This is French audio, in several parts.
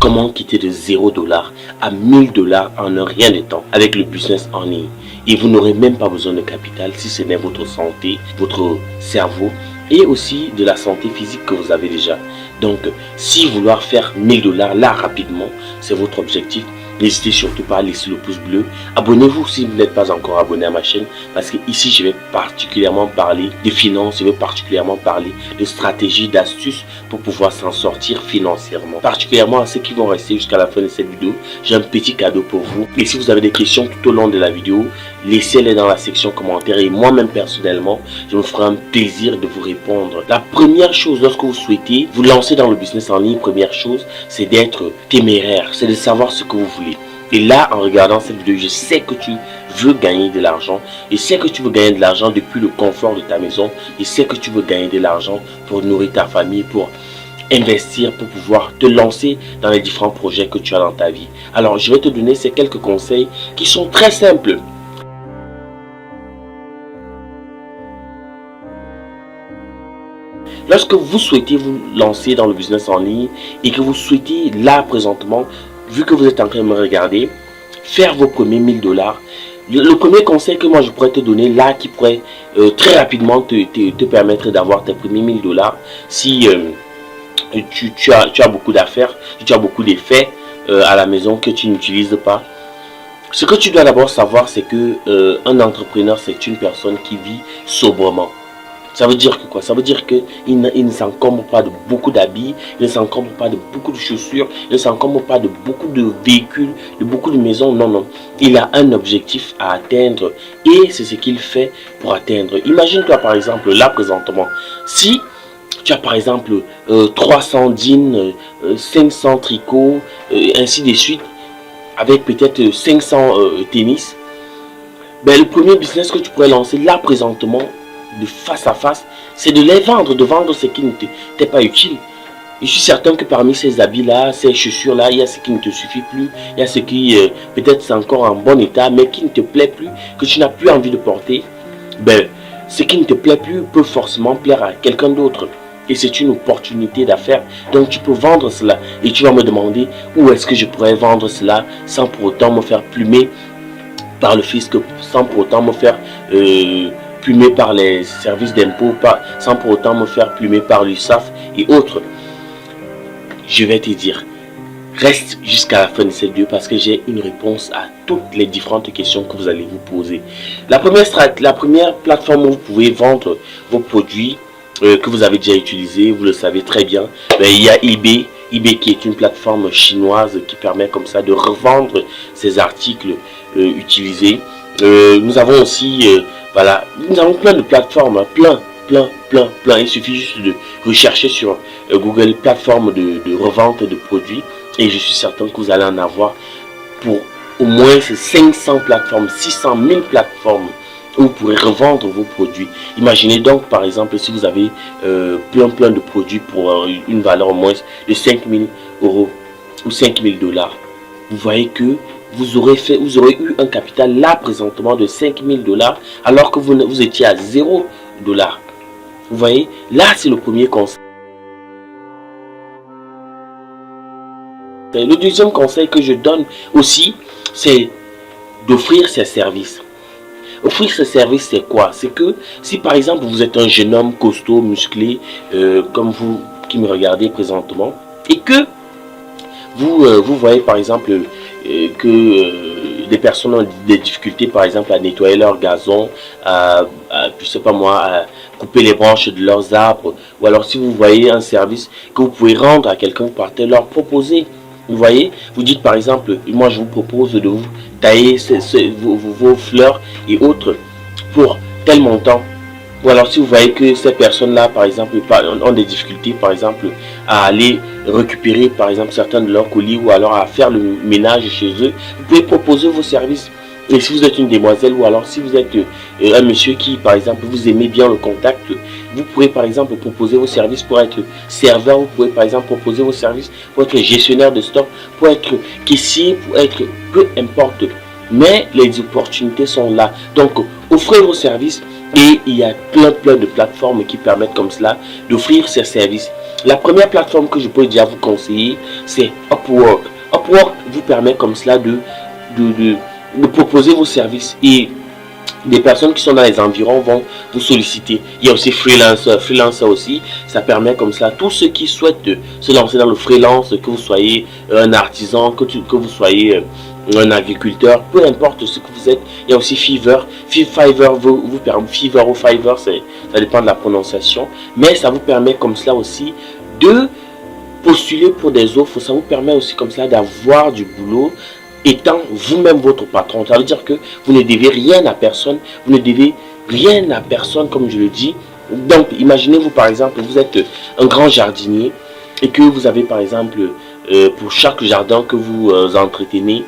comment quitter de 0$ à 1000$ en un rien de temps avec le business en ligne. Et vous n'aurez même pas besoin de capital si ce n'est votre santé, votre cerveau et aussi de la santé physique que vous avez déjà. Donc, si vouloir faire 1000$ là rapidement, c'est votre objectif, n'hésitez surtout pas à laisser le pouce bleu. Abonnez-vous si vous n'êtes pas encore abonné à ma chaîne, parce que ici je vais particulièrement parler de finances, je vais particulièrement parler de stratégies, d'astuces pour pouvoir s'en sortir financièrement. Particulièrement à ceux qui vont rester jusqu'à la fin de cette vidéo, j'ai un petit cadeau pour vous. Et si vous avez des questions tout au long de la vidéo, laissez-les dans la section commentaires et moi-même personnellement, je me ferai un plaisir de vous répondre. La première chose lorsque vous souhaitez vous lancer dans le business en ligne, première chose, c'est d'être téméraire, c'est de savoir ce que vous voulez. Et là, en regardant cette vidéo, je sais que tu veux gagner de l'argent. Je sais que tu veux gagner de l'argent depuis le confort de ta maison. Je sais que tu veux gagner de l'argent pour nourrir ta famille, pour investir, pour pouvoir te lancer dans les différents projets que tu as dans ta vie. Alors, je vais te donner ces quelques conseils qui sont très simples. Lorsque vous souhaitez vous lancer dans le business en ligne et que vous souhaitez là présentement, vu que vous êtes en train de me regarder, faire vos premiers 1000$. Le premier conseil que moi je pourrais te donner là, qui pourrait très rapidement te permettre d'avoir tes premiers 1000$, si tu as beaucoup d'affaires, si tu as beaucoup d'effets à la maison que tu n'utilises pas. Ce que tu dois d'abord savoir, c'est que un entrepreneur, c'est une personne qui vit sobrement. Ça veut dire que quoi? Ça veut dire qu'il ne s'encombre pas de beaucoup d'habits, il ne s'encombre pas de beaucoup de chaussures, il ne s'encombre pas de beaucoup de véhicules, de beaucoup de maisons. Non, non. Il a un objectif à atteindre et c'est ce qu'il fait pour atteindre. Imagine-toi par exemple, là présentement, si tu as par exemple 300 jeans, 500 tricots, ainsi de suite, avec peut-être 500 tennis, ben, le premier business que tu pourrais lancer là présentement, de face à face, c'est de les vendre, de vendre ce qui ne t'est pas utile. Je suis certain que parmi ces habits-là, ces chaussures-là, il y a ce qui ne te suffit plus, il y a ce qui peut-être c'est encore en bon état, mais qui ne te plaît plus, que tu n'as plus envie de porter. Ben, ce qui ne te plaît plus peut forcément plaire à quelqu'un d'autre. Et c'est une opportunité d'affaires. Donc tu peux vendre cela. Et tu vas me demander où est-ce que je pourrais vendre cela sans pour autant me faire plumer par le fisc, sans pour autant me faire plumer par les services d'impôt, sans pour autant me faire plumer par l'URSSAF et autres. Je vais te dire, reste jusqu'à la fin de cette vidéo parce que j'ai une réponse à toutes les différentes questions que vous allez vous poser. La première plateforme où vous pouvez vendre vos produits que vous avez déjà utilisés, vous le savez très bien, mais il y a eBay. eBay qui est une plateforme chinoise qui permet comme ça de revendre ces articles utilisés. Nous avons aussi voilà, nous avons plein de plateformes, plein. Il suffit juste de rechercher sur Google plateforme de revente de produits et je suis certain que vous allez en avoir pour au moins ces 500 plateformes, 600 000 plateformes où vous pourrez revendre vos produits. Imaginez donc par exemple si vous avez plein de produits pour une valeur au moins de 5 000 € ou 5 000$. Vous voyez que vous aurez eu un capital là présentement de 5 000$ alors que vous étiez à 0$. Vous voyez, là c'est le premier conseil. Le deuxième conseil que je donne aussi, c'est d'offrir ses services. Offrir ses services, c'est quoi? C'est que si par exemple vous êtes un jeune homme costaud, musclé, comme vous qui me regardez présentement, et que vous voyez par exemple que des personnes ont des difficultés par exemple à nettoyer leur gazon, je sais pas moi, à couper les branches de leurs arbres, ou alors si vous voyez un service que vous pouvez rendre à quelqu'un, vous partez leur proposer. Vous voyez, vous dites par exemple, moi je vous propose de vous tailler vos fleurs et autres pour tel montant. Ou alors si vous voyez que ces personnes-là, par exemple, ont des difficultés, par exemple, à aller récupérer, par exemple, certains de leurs colis ou alors à faire le ménage chez eux, vous pouvez proposer vos services. Et si vous êtes une demoiselle ou alors si vous êtes un monsieur qui, par exemple, vous aimez bien le contact, vous pouvez, par exemple, proposer vos services pour être serveur. Vous pouvez, par exemple, proposer vos services pour être gestionnaire de stock, pour être caissier, pour être peu importe mais les opportunités sont là. Donc, offrez vos services et il y a plein de plateformes qui permettent comme cela d'offrir ces services. La première plateforme que je peux déjà vous conseiller, c'est Upwork. Upwork vous permet comme cela de proposer vos services et des personnes qui sont dans les environs vont vous solliciter. Il y a aussi Freelancer aussi, ça permet comme ça, tous ceux qui souhaitent se lancer dans le freelance, que vous soyez un artisan, que vous soyez un agriculteur, peu importe ce que vous êtes. Il y a aussi Fiverr. Fiverr vous permet, Fiverr ou Fiverr, ça dépend de la prononciation, mais ça vous permet comme cela aussi de postuler pour des offres. Ça vous permet aussi comme ça d'avoir du boulot étant vous-même votre patron. Ça veut dire que vous ne devez rien à personne, vous ne devez rien à personne, comme je le dis. Donc imaginez-vous par exemple, vous êtes un grand jardinier et que vous avez par exemple pour chaque jardin que vous entretenez,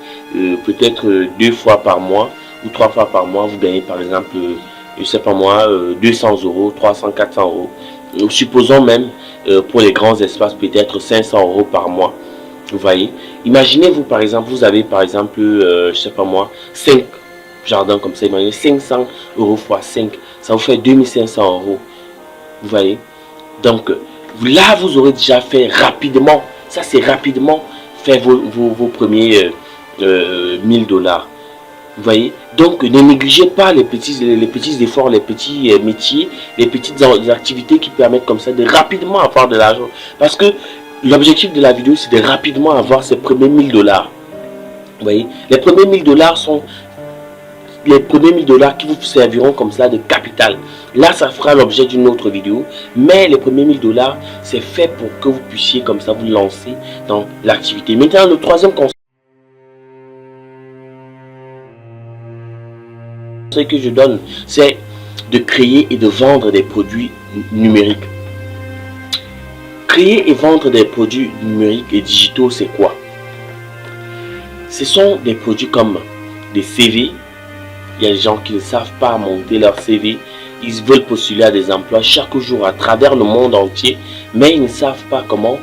peut-être 2 fois par mois ou 3 fois par mois, vous gagnez par exemple, je sais pas moi, 200 €, 300, 400 €. Supposons même pour les grands espaces peut-être 500 € par mois. Vous voyez, imaginez-vous par exemple, vous avez par exemple, je sais pas moi, 5 jardins comme ça, imaginez 500 € fois 5, ça vous fait 2500 €. Vous voyez, donc là vous aurez déjà fait rapidement, ça c'est rapidement fait vos premiers 1000 $. Vous voyez, donc ne négligez pas les petits efforts, les petits métiers, les petites activités qui permettent comme ça de rapidement avoir de l'argent. Parce que l'objectif de la vidéo, c'est de rapidement avoir ces premiers 1000 $. Vous voyez, les premiers 1000 $ sont les premiers 1000 $ qui vous serviront comme ça de capital. Là, ça fera l'objet d'une autre vidéo. Mais les premiers 1000 $, c'est fait pour que vous puissiez comme ça vous lancer dans l'activité. Maintenant, le troisième conseil que je donne, c'est de créer et de vendre des produits numériques. Créer et vendre des produits numériques et digitaux, c'est quoi? Ce sont des produits comme des CV. Il y a des gens qui ne savent pas monter leur CV. Ils veulent postuler à des emplois chaque jour à travers le monde entier, mais ils ne savent pas comment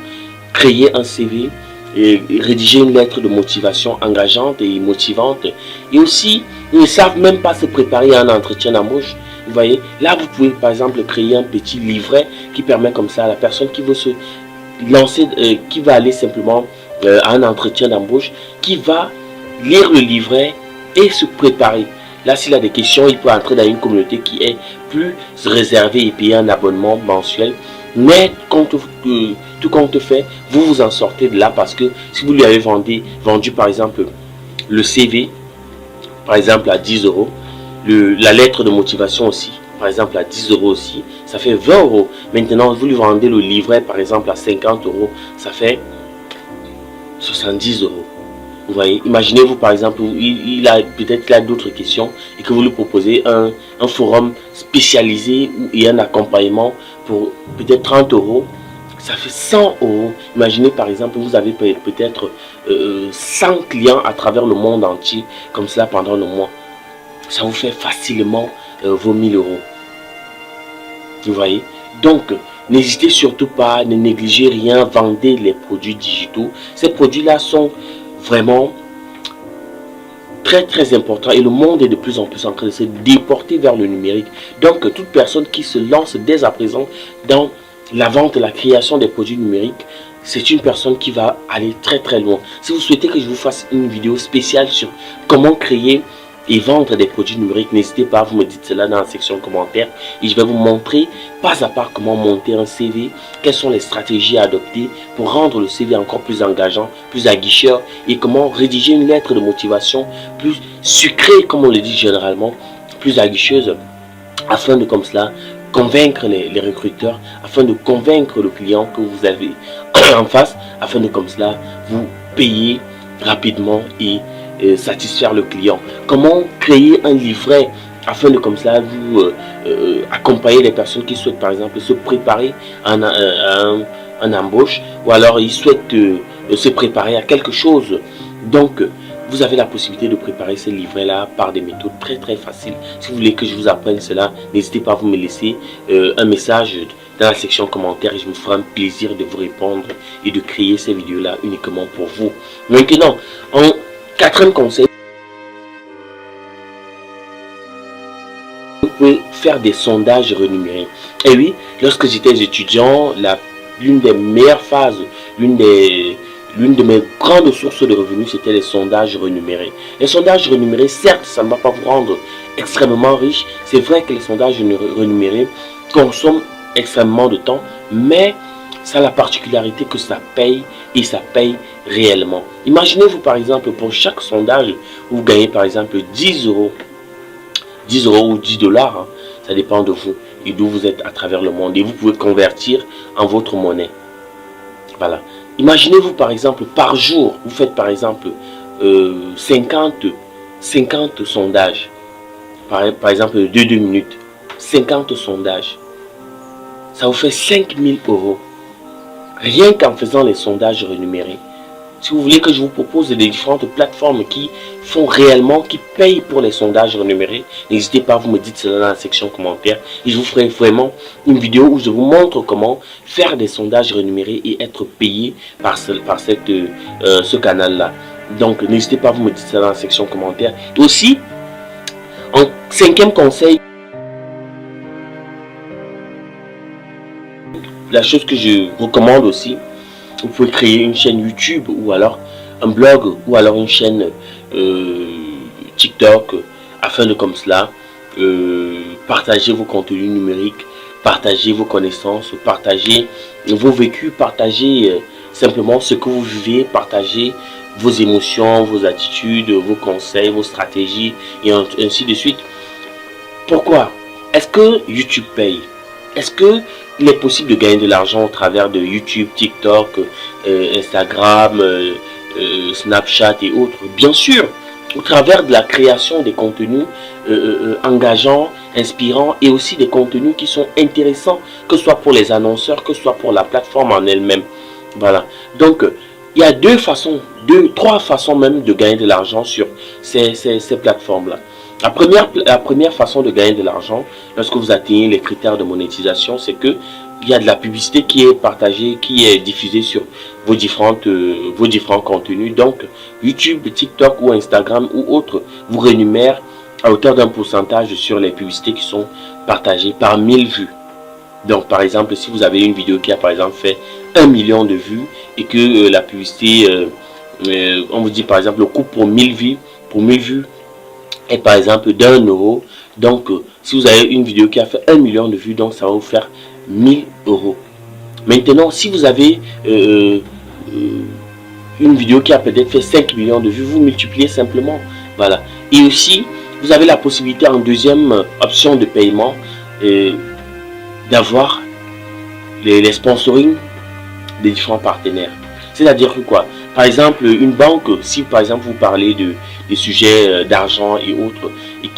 créer un CV et rédiger une lettre de motivation engageante et motivante. Et aussi, ils ne savent même pas se préparer à un entretien d'embauche. Vous voyez, là vous pouvez par exemple créer un petit livret qui permet comme ça à la personne qui veut se lancer, qui va aller simplement à un entretien d'embauche, qui va lire le livret et se préparer. Là, s'il a des questions, il peut entrer dans une communauté qui est plus réservée et payer un abonnement mensuel. Mais tout compte fait, vous vous en sortez de là parce que si vous lui avez vendu par exemple le CV, par exemple à 10 €, la lettre de motivation aussi, par exemple à 10 € aussi, ça fait 20 €. Maintenant, vous lui vendez le livret par exemple à 50 €, ça fait 70 €. Vous voyez, imaginez-vous par exemple, il a peut-être d'autres questions et que vous lui proposez un forum spécialisé et un accompagnement pour peut-être 30 €, ça fait 100 €. Imaginez par exemple, vous avez peut-être 100 clients à travers le monde entier, comme cela pendant le mois. Ça vous fait facilement vos 1000 €. Vous voyez, donc n'hésitez surtout pas, ne négligez rien, vendez les produits digitaux. Ces produits-là sont vraiment très important et le monde est de plus en plus en train de se déporter vers le numérique. Donc toute personne qui se lance dès à présent dans la vente et la création des produits numériques, c'est une personne qui va aller très loin. Si vous souhaitez que je vous fasse une vidéo spéciale sur comment créer et vendre des produits numériques, n'hésitez pas, vous me dites cela dans la section commentaires et je vais vous montrer pas à pas comment monter un CV, quelles sont les stratégies à adopter pour rendre le CV encore plus engageant, plus aguicheur et comment rédiger une lettre de motivation plus sucrée, comme on le dit généralement, plus aguicheuse, afin de comme cela convaincre les recruteurs, afin de convaincre le client que vous avez en face, afin de comme cela vous payer rapidement et satisfaire le client. Comment créer un livret afin de comme ça vous accompagner les personnes qui souhaitent par exemple se préparer à un embauche, ou alors ils souhaitent se préparer à quelque chose. Donc vous avez la possibilité de préparer ce livret là par des méthodes très faciles. Si vous voulez que je vous apprenne cela, n'hésitez pas à vous me laisser un message dans la section commentaires et je me ferai un plaisir de vous répondre et de créer ces vidéos là uniquement pour vous. Maintenant, en quatrième conseil, pouvez faire des sondages rémunérés. Et oui, lorsque j'étais étudiant, l'une des meilleures phases, l'une de mes grandes sources de revenus, c'était les sondages rémunérés. Les sondages rémunérés, certes, ça ne va pas vous rendre extrêmement riche. C'est vrai que les sondages rémunérés consomment extrêmement de temps, mais ça a la particularité que ça paye et ça paye réellement. Imaginez-vous par exemple, pour chaque sondage, vous gagnez par exemple 10 euros. 10 euros ou 10 dollars, hein, ça dépend de vous et d'où vous êtes à travers le monde. Et vous pouvez convertir en votre monnaie. Voilà. Imaginez-vous par exemple, par jour, vous faites par exemple 50 sondages. Par exemple, de 2 minutes. 50 sondages. Ça vous fait 5000 euros. Rien qu'en faisant les sondages rémunérés. Si vous voulez que je vous propose des différentes plateformes qui font réellement, qui payent pour les sondages rémunérés, n'hésitez pas, vous me dites cela dans la section commentaires. Et je vous ferai vraiment une vidéo où je vous montre comment faire des sondages rémunérés et être payé par ce canal-là. Donc n'hésitez pas, vous me dites cela dans la section commentaires. Et aussi, en 5e conseil, la chose que je recommande aussi, vous pouvez créer une chaîne YouTube ou alors un blog ou alors une chaîne TikTok afin de comme cela partager vos contenus numériques, partager vos connaissances, partager vos vécus, partager simplement ce que vous vivez, partager vos émotions, vos attitudes, vos conseils, vos stratégies et ainsi de suite. Pourquoi? Est-ce que YouTube paye? Est-ce qu'il est possible de gagner de l'argent au travers de YouTube, TikTok, Instagram, Snapchat et autres? Bien sûr, au travers de la création des contenus engageants, inspirants et aussi des contenus qui sont intéressants, que ce soit pour les annonceurs, que ce soit pour la plateforme en elle-même. Voilà. Donc, il y a trois façons même de gagner de l'argent sur ces plateformes-là. La première façon de gagner de l'argent, lorsque vous atteignez les critères de monétisation, c'est que il y a de la publicité qui est partagée, qui est diffusée sur vos différents contenus. Donc, YouTube, TikTok ou Instagram ou autres vous rémunèrent à hauteur d'un pourcentage sur les publicités qui sont partagées par 1000 vues. Donc, par exemple, si vous avez une vidéo qui a par exemple fait 1 million de vues et que la publicité, on vous dit par exemple le coût pour 1000 vues, est par exemple d'1 euro. Donc si vous avez une vidéo qui a fait 1 million de vues, donc ça va vous faire 1000 euros. Maintenant, si vous avez une vidéo qui a peut-être fait 5 millions de vues, vous multipliez simplement. Voilà. Et aussi, vous avez la possibilité en deuxième option de paiement d'avoir les sponsorings des différents partenaires. C'est-à-dire que quoi? Par exemple, une banque, si par exemple vous parlez des sujets d'argent et autres, et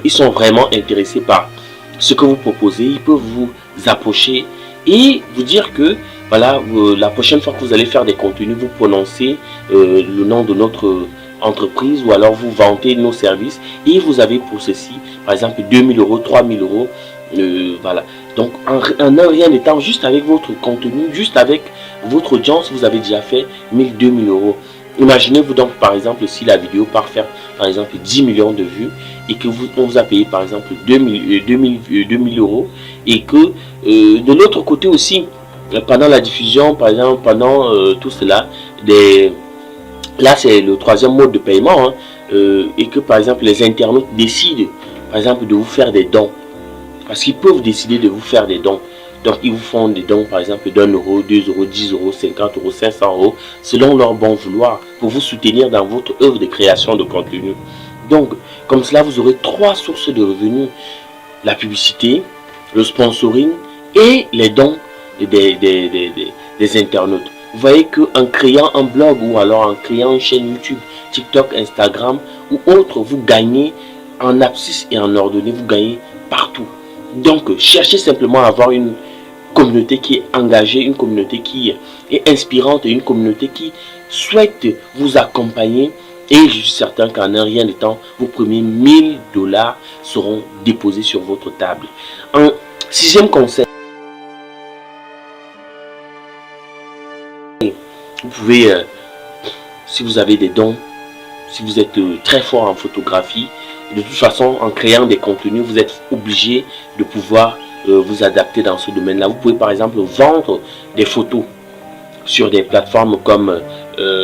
ils sont vraiment intéressés par ce que vous proposez, ils peuvent vous approcher et vous dire que voilà, la prochaine fois que vous allez faire des contenus, vous prononcez le nom de notre entreprise ou alors vous vantez nos services et vous avez pour ceci, par exemple, 2000 euros, 3000 euros. Voilà. Donc en un rien de temps, juste avec votre contenu, juste avec votre audience, vous avez déjà fait 1000, 2000 euros. Imaginez-vous donc par exemple si la vidéo part faire par exemple 10 millions de vues et que on vous a payé par exemple 2000 euros et que de l'autre côté aussi, pendant la diffusion, par exemple pendant tout cela, là c'est le troisième mode de paiement, hein, et que par exemple les internautes décident par exemple de vous faire des dons. Parce qu'ils peuvent décider de vous faire des dons. Donc, ils vous font des dons, par exemple, d'1 euro, 2 euros, 10 euros, 50 euros, 500 euros, selon leur bon vouloir, pour vous soutenir dans votre œuvre de création de contenu. Donc, comme cela, vous aurez trois sources de revenus. La publicité, le sponsoring et les dons des internautes. Vous voyez qu'en créant un blog ou alors en créant une chaîne YouTube, TikTok, Instagram ou autre, vous gagnez en abscisse et en ordonnée, vous gagnez partout. Donc, cherchez simplement à avoir une communauté qui est engagée, une communauté qui est inspirante et une communauté qui souhaite vous accompagner. Et je suis certain qu'en un rien de temps, vos premiers 1000 dollars seront déposés sur votre table. Un sixième conseil, vous pouvez, si vous avez des dons, si vous êtes très fort en photographie, De toute façon, en créant des contenus, vous êtes obligé de pouvoir vous adapter dans ce domaine-là. Vous pouvez par exemple vendre des photos sur des plateformes comme,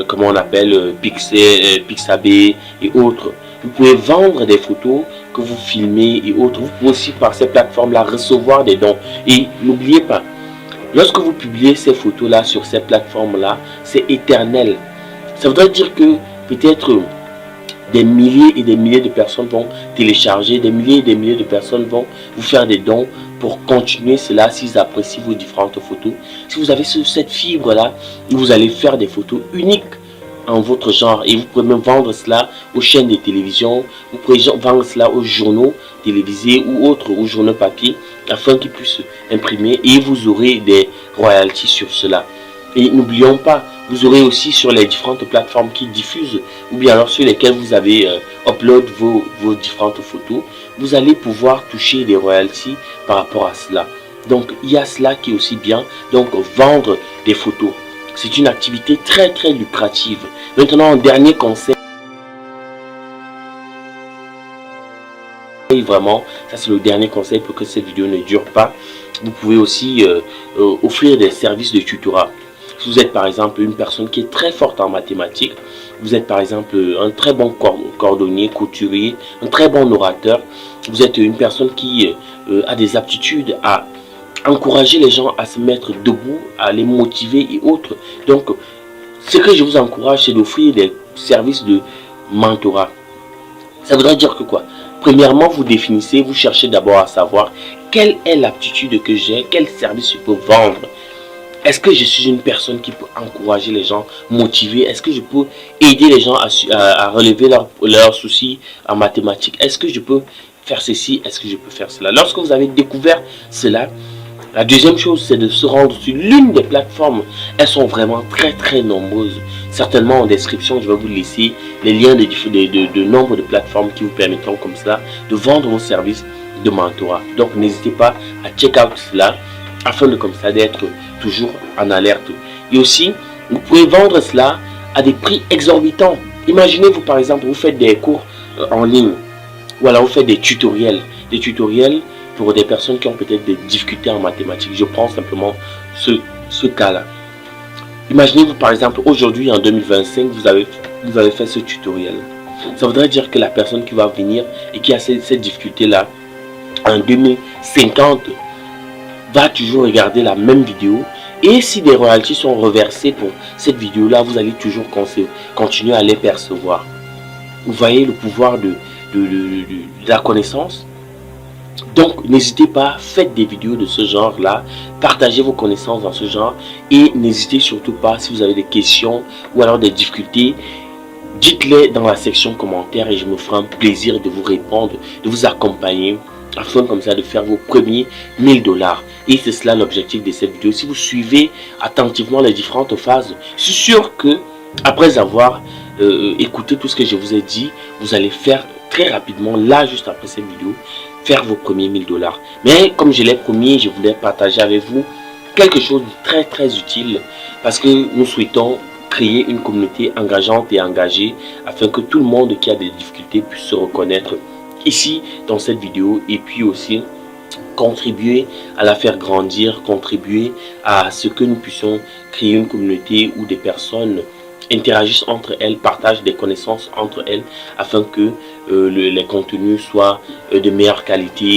comment on appelle, Pixabay et autres. Vous pouvez vendre des photos que vous filmez et autres. Vous pouvez aussi par ces plateformes-là recevoir des dons. Et n'oubliez pas, lorsque vous publiez ces photos-là sur ces plateformes-là, c'est éternel. Ça voudrait dire que peut-être des milliers et des milliers de personnes vont télécharger, des milliers et des milliers de personnes vont vous faire des dons pour continuer cela s'ils apprécient vos différentes photos. Si vous avez cette fibre-là, vous allez faire des photos uniques en votre genre et vous pouvez même vendre cela aux chaînes de télévision, vous pouvez vendre cela aux journaux télévisés ou autres, aux journaux papier afin qu'ils puissent imprimer et vous aurez des royalties sur cela. Et n'oublions pas, vous aurez aussi sur les différentes plateformes qui diffusent ou bien alors sur lesquelles vous avez upload vos différentes photos, vous allez pouvoir toucher des royalties par rapport à cela. Donc il y a cela qui est aussi bien, donc vendre des photos. C'est une activité très très lucrative. Maintenant, un dernier conseil, vraiment, ça c'est le dernier conseil pour que cette vidéo ne dure pas. Vous pouvez aussi offrir des services de tutorat. Si vous êtes par exemple une personne qui est très forte en mathématiques, vous êtes par exemple un très bon cordonnier, couturier, un très bon orateur, vous êtes une personne qui a des aptitudes à encourager les gens à se mettre debout, à les motiver et autres. Donc, ce que je vous encourage, c'est d'offrir des services de mentorat. Ça voudrait dire que quoi? Premièrement, vous définissez, vous cherchez d'abord à savoir quelle est l'aptitude que j'ai, quel service je peux vendre. Est-ce que je suis une personne qui peut encourager les gens, motiver? Est-ce que je peux aider les gens à relever leurs soucis en mathématiques? Est-ce que je peux faire ceci? Est-ce que je peux faire cela? Lorsque vous avez découvert cela, la deuxième chose, c'est de se rendre sur l'une des plateformes. Elles sont vraiment très très nombreuses. Certainement en description, je vais vous laisser les liens de nombre de plateformes qui vous permettront comme ça de vendre vos services de mentorat. Donc n'hésitez pas à check out cela afin de comme ça d'être toujours en alerte. Et aussi, vous pouvez vendre cela à des prix exorbitants. Imaginez-vous par exemple, vous faites des cours en ligne ou alors vous faites des tutoriels pour des personnes qui ont peut-être des difficultés en mathématiques. Je prends simplement ce cas-là. Imaginez-vous par exemple, aujourd'hui en 2025, vous avez fait ce tutoriel. Ça voudrait dire que la personne qui va venir et qui a cette difficulté-là, en 2050, va toujours regarder la même vidéo. Et si des royalties sont reversées pour cette vidéo-là, vous allez toujours continuer à les percevoir. Vous voyez le pouvoir de la connaissance? Donc n'hésitez pas, faites des vidéos de ce genre là, partagez vos connaissances dans ce genre et n'hésitez surtout pas, si vous avez des questions ou alors des difficultés, dites-les dans la section commentaires et je me ferai un plaisir de vous répondre, de vous accompagner afin comme ça de faire vos premiers 1000 $. Et c'est cela l'objectif de cette vidéo. Si vous suivez attentivement les différentes phases, je suis sûr que après avoir écouté tout ce que je vous ai dit, vous allez faire très rapidement, là juste après cette vidéo, faire vos premiers 1000 $. Mais comme je l'ai promis, je voulais partager avec vous quelque chose de très très utile parce que nous souhaitons créer une communauté engageante et engagée afin que tout le monde qui a des difficultés puisse se reconnaître ici dans cette vidéo et puis aussi contribuer à la faire grandir, contribuer à ce que nous puissions créer une communauté où des personnes interagissent entre elles, partagent des connaissances entre elles afin que les contenus soient de meilleure qualité.